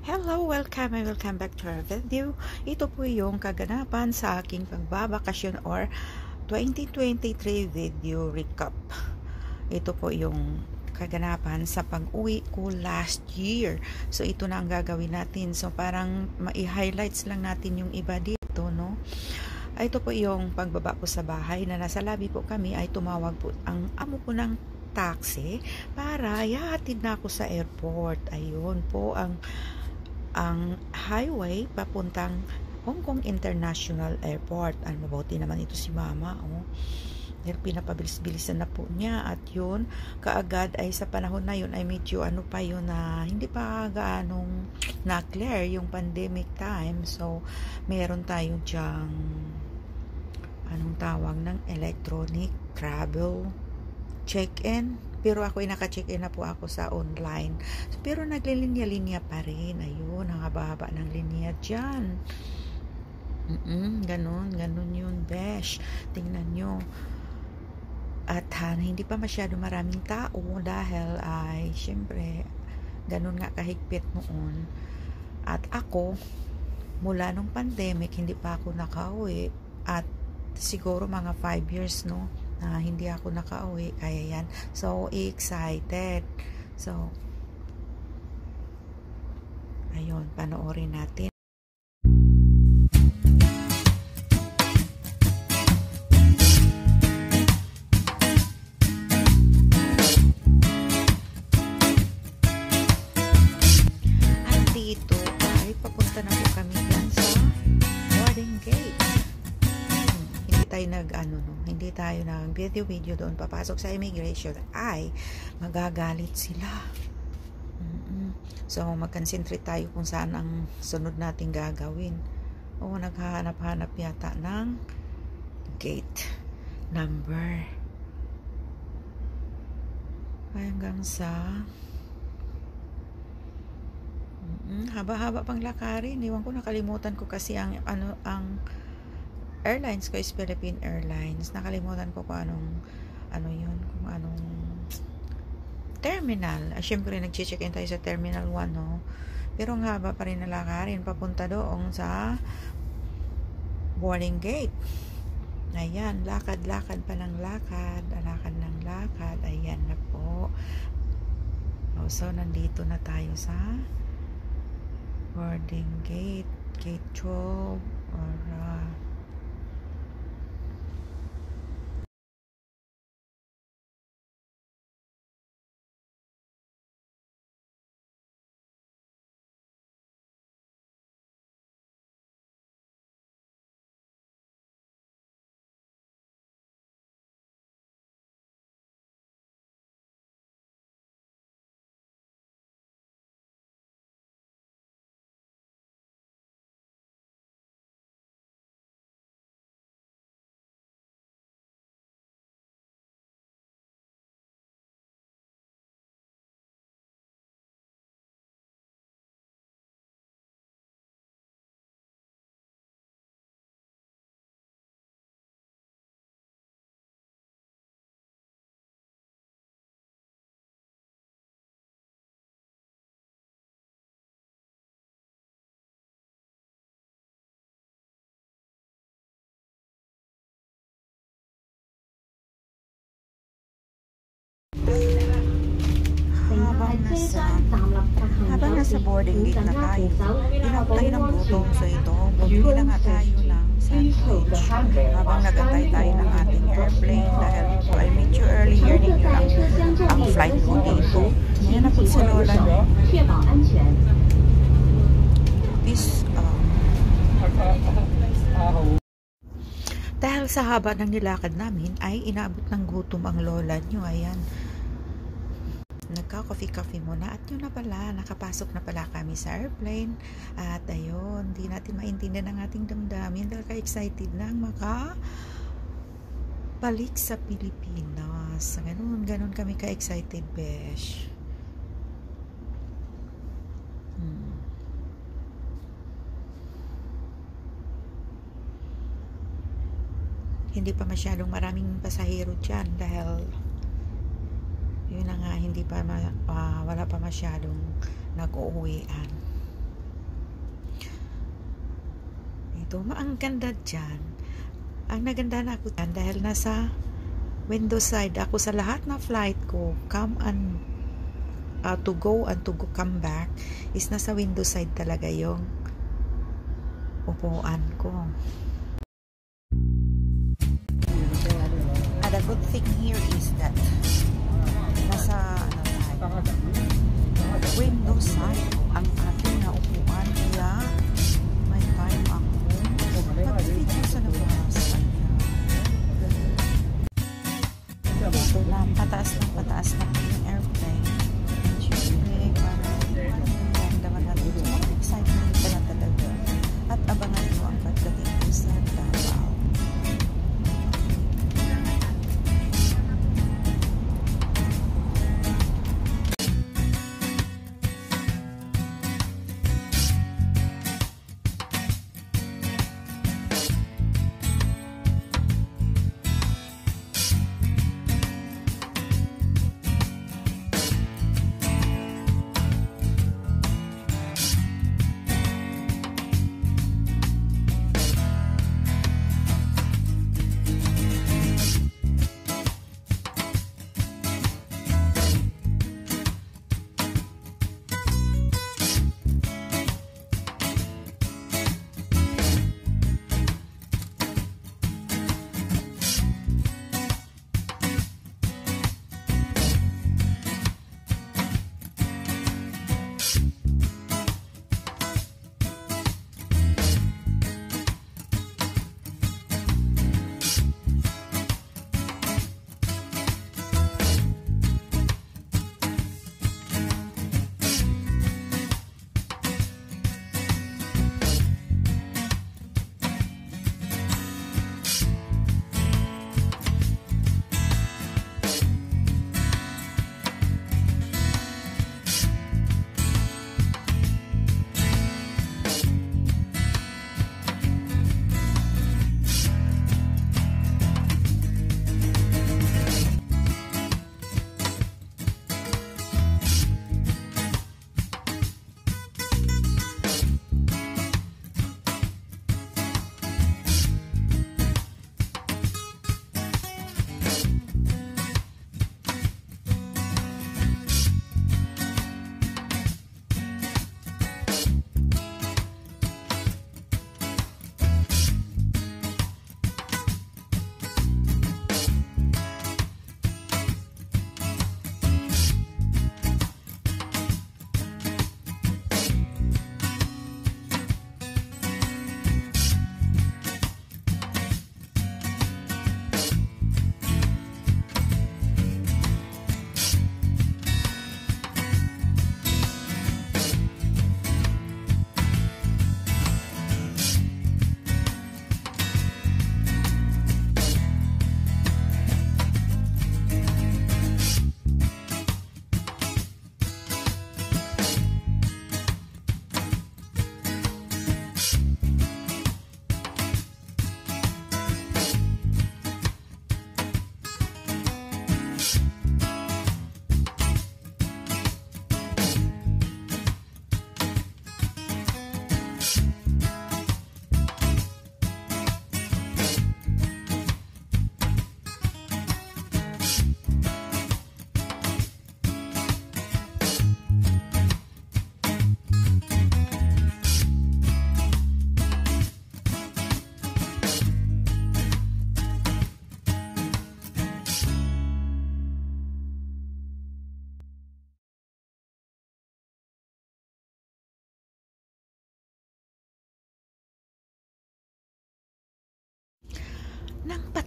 Hello, welcome back to our video. Ito po yung kaganapan sa aking pagbabakasyon or 2023 video recap. Ito po yung kaganapan sa pag-uwi ko last year. So ito na ang gagawin natin. So parang mai-highlights lang natin yung iba dito, no? Ito po yung pagbaba ko sa bahay na nasa lobby po kami ay tumawag po ang amo ko ng taxi para ihatid na ako sa airport. Ayun po ang highway papuntang Hong Kong International Airport. Mabuti naman ito si mama, dahil pinapabilis-bilisan na po niya, at yun kaagad ay sa panahon na yun ay medyo pa yun na hindi pa gaanong na-clear yung pandemic time. So meron tayo dyang anong tawag ng electronic travel check-in, pero ako ay naka-check-in na po ako sa online. Pero naglilinya-linya pa rin. Ayun, ang haba-haba ng linya dyan. Ganun yun, besh. Tingnan nyo. At hindi pa masyado maraming tao dahil ay, syempre, ganun nga kahigpit noon. At ako, mula nung pandemic, hindi pa ako nakauwi. At siguro mga 5 years, no? Hindi ako nakauwi, kaya yan. So excited. So ayun, panoorin natin. At dito ay papunta na po kami yan sa boarding gate. Hindi tayo nag video doon. Papasok sa immigration ay magagalit sila. So mag-concentrate tayo kung saan ang sunod nating gagawin. Naghahanap-hanap yata ng gate number. Hanggang sa haba-haba pang lakarin. Iwan ko, nakalimutan ko kasi ang airlines ko is Philippine Airlines. Nakalimutan ko kung kung anong terminal. Syempre nag-check-in tayo sa Terminal 1, no? Pero ang haba pa rin na lakarin papunta doon sa boarding gate. Ayan, lakad pa ng lakad. Ayan na po. So nandito na tayo sa boarding gate. Gate 12 or habang nasa boarding gate na tayo, tinawag tayo ng gutom. So ito, bumili na nga tayo ng sandwich habang nagantay tayo ng ating airplane, dahil po ay medyo earlier ninyo ang flight po dito. Yan na po si Lola. Dahil sa haba ng nilakad namin ay inaabot ng gutom ang lola nyo. Ayan, nagka-coffee muna, at yun na pala, nakapasok na pala kami sa airplane. At ayun, di natin maintindihan ang ating damdamin dahil ka-excited na makabalik sa Pilipinas. Ganun kami ka-excited, besh. Hindi pa masyadong maraming pasahero dyan dahil yun na nga, wala pa masyadong nag-uuwian. Ito, ang ganda dyan. Ang naganda na ako dyan dahil nasa window side ako sa lahat na flight ko. Come and to go and to go come back is nasa window side talaga yung upuan ko. And the good thing here is that nasa window side ang ating na upuan, kaya may time ako mag-video sa labas. Ito lang, pataas na yung airplane. Siyempre, para maramdaman natin yung mga excitement ka na talaga. At abangan mo ang pagdating ko sa Davao.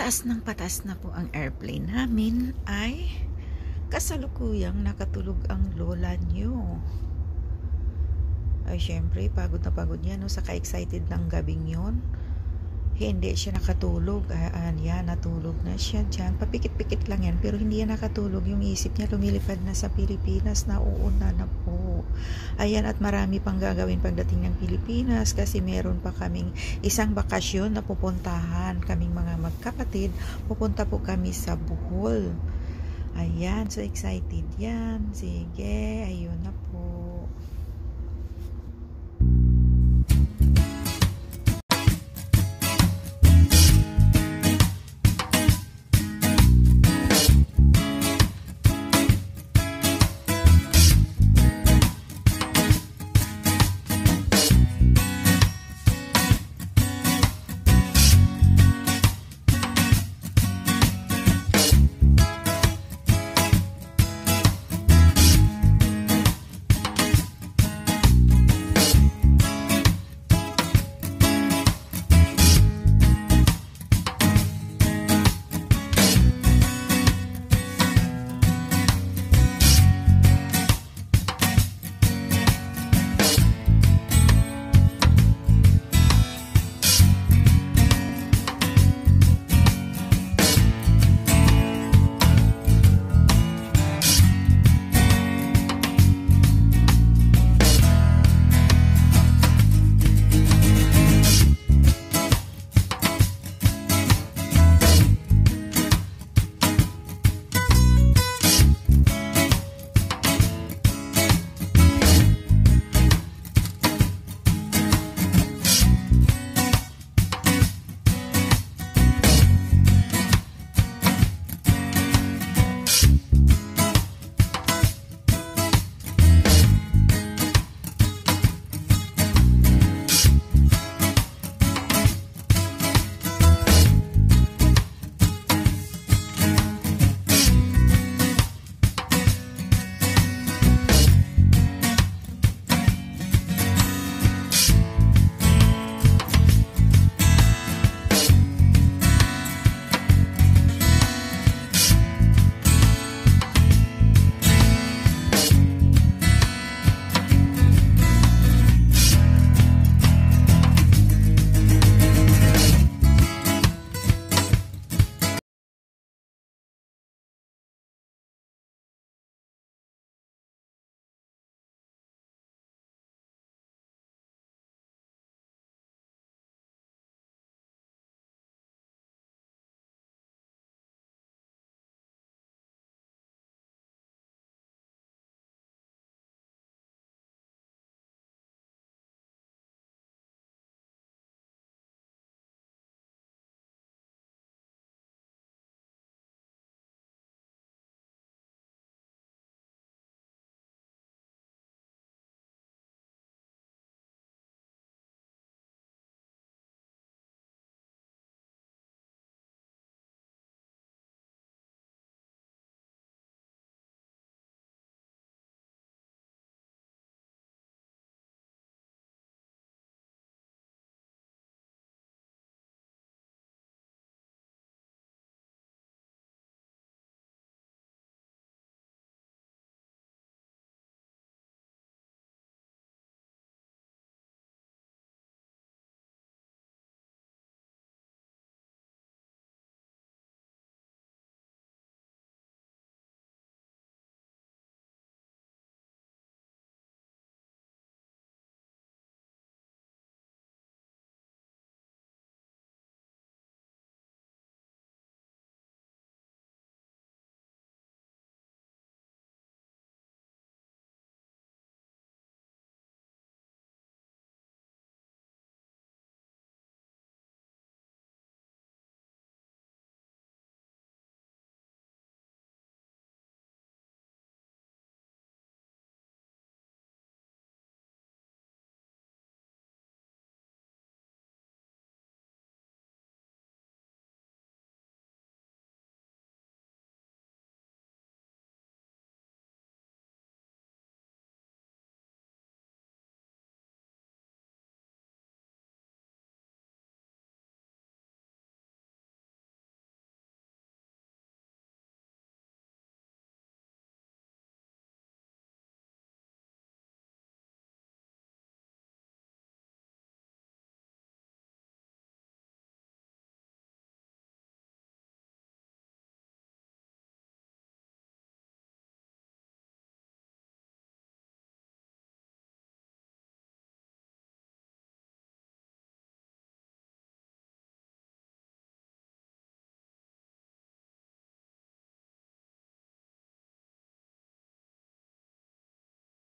Ng pataas na po ang airplane namin ay kasalukuyang nakatulog ang lola nyo. Ay syempre, pagod na pagod yan, no? Saka excited ng gabing yon. Hindi siya nakatulog. Yan, natulog na siya dyan. Papikit-pikit lang yan, pero hindi yan nakatulog. Yung isip niya lumilipad na sa Pilipinas, nauuna na po. Ayan, at marami pang gagawin pagdating ng Pilipinas kasi meron pa kaming isang bakasyon na pupuntahan. Kaming mga magkapatid, pupunta po kami sa Bohol. Ayan, so excited yan. Sige, ayun na po.